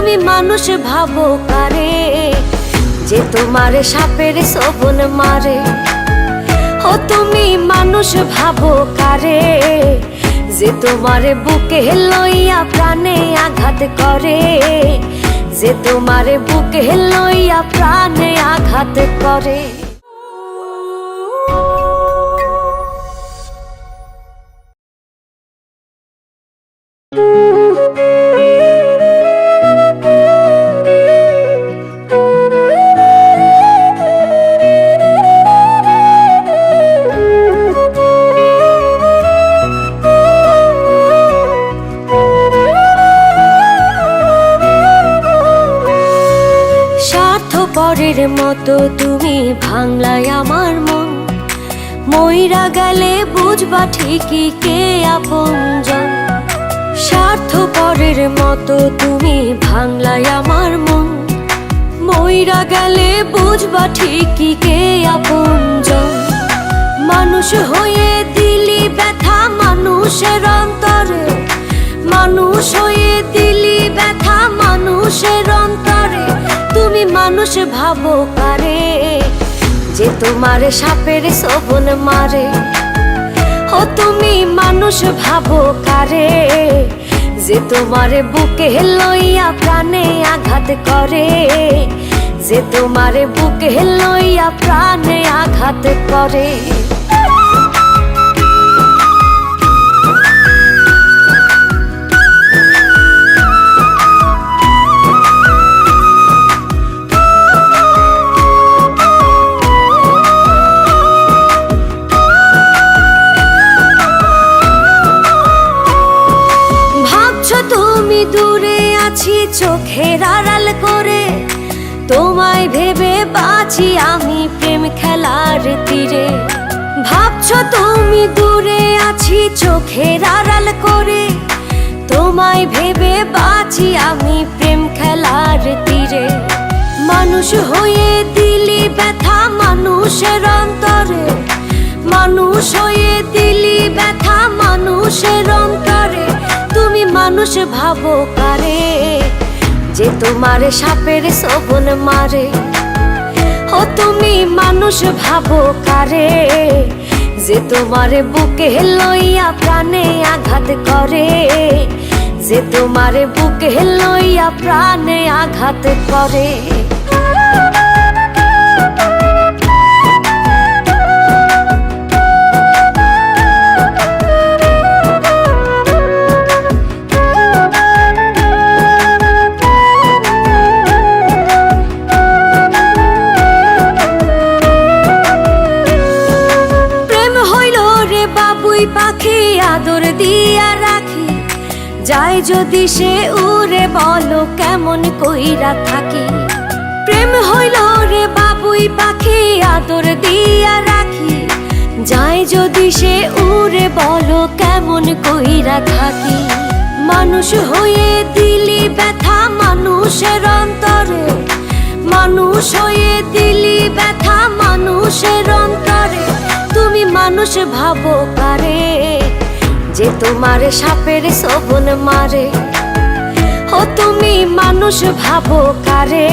তুমি মানুষ ভাবো কারে, যে তোমারে সাপের শোভন মারে। ও তুমি মানুষ ভাবো কারে, যে তোমারে বুকে লইয়া প্রাণে আঘাত করে, যে তোমারে বুকে লইয়া প্রাণে আঘাত করে। স্বার্থপরের মতো তুমি ভাঙলাই আমার মন, মইরা গেলে বুঝবা ঠিকই কে আপনজন। স্বার্থপরের মতো তুমি ভাঙলাই আমার মন, মইরা গেলে বুঝবা ঠিকই কে আপনজন। মানুষ হয়ে দিলি ব্যথা মানুষের অন্তরে, মানুষ হয়ে দিলি ব্যথা মানুষের অন্তরে। তুমি মানুষ ভাবো কারে, যে তোমারে সাপের শোভন মারে। ও তুমি মানুষ ভাবো কারে, যে তোমারে বুকে লইয়া প্রাণে আঘাত করে, যে তোমারে বুকে লইয়া প্রাণে আঘাত করে। তুমি দূরে আছি চোখের আড়াল করে, তোমায় ভেবে বাঁচি আমি প্রেম খেলার তীরে। ভাবছো তুমি দূরে আছি চোখের আড়াল করে, তোমায় ভেবে বাঁচি আমি প্রেম খেলার তীরে। মানুষ হয়ে দিলি ব্যথা মানুষের অন্তরে, মানুষ হয়ে দিলি ব্যথা মানুষের অন্তরে। তুমি মানুষ ভাবো কারে, যে তোমারে সাপের শোভন মারে। ও তুমি মানুষ ভাবো কারে, যে তোমারে বুকে লইয়া প্রাণে আঘাত করে, যে তোমারে বুকে লইয়া প্রাণে আঘাত করে। পাখি আদর দিয়া রাখি, যাই যদি সে উড়ে বলো কেমন কইরা থাকি। প্রেম হইল রে বাবুই পাখি আদর দিয়া রাখি, যাই যদি সে উড়ে বলো কেমন কইরা থাকি। মানুষ হয়ে দিলি ব্যথা মানুষের অন্তরে, মানুষ হয়ে দিলি ব্যথা মানুষের অন্তরে। তুমি মানুষ ভাবো কারে, যে তোমারে সাপের শোভন মারে। ও তুমি মানুষ ভাবো কারে,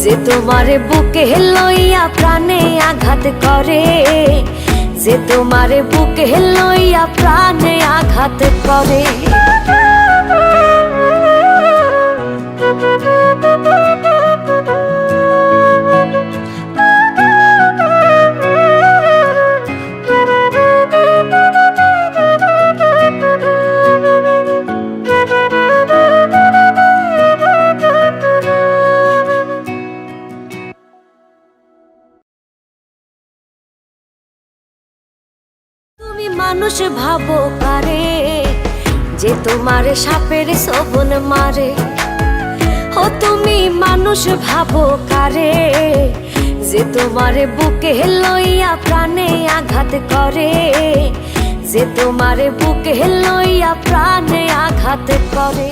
যে তোমারে বুকে লইয়া প্রাণে আঘাত করে, যে তোমারে বুকে লইয়া প্রাণে আঘাত করে। মানুষ ভাবো কারে, যে তোমারে সাপের শোভন মারে। ও তুমি মানুষ ভাবো কারে, যে তোমারে বুকে লইয়া প্রাণে আঘাত করে, যে তোমারে বুকে লইয়া প্রাণে আঘাত করে।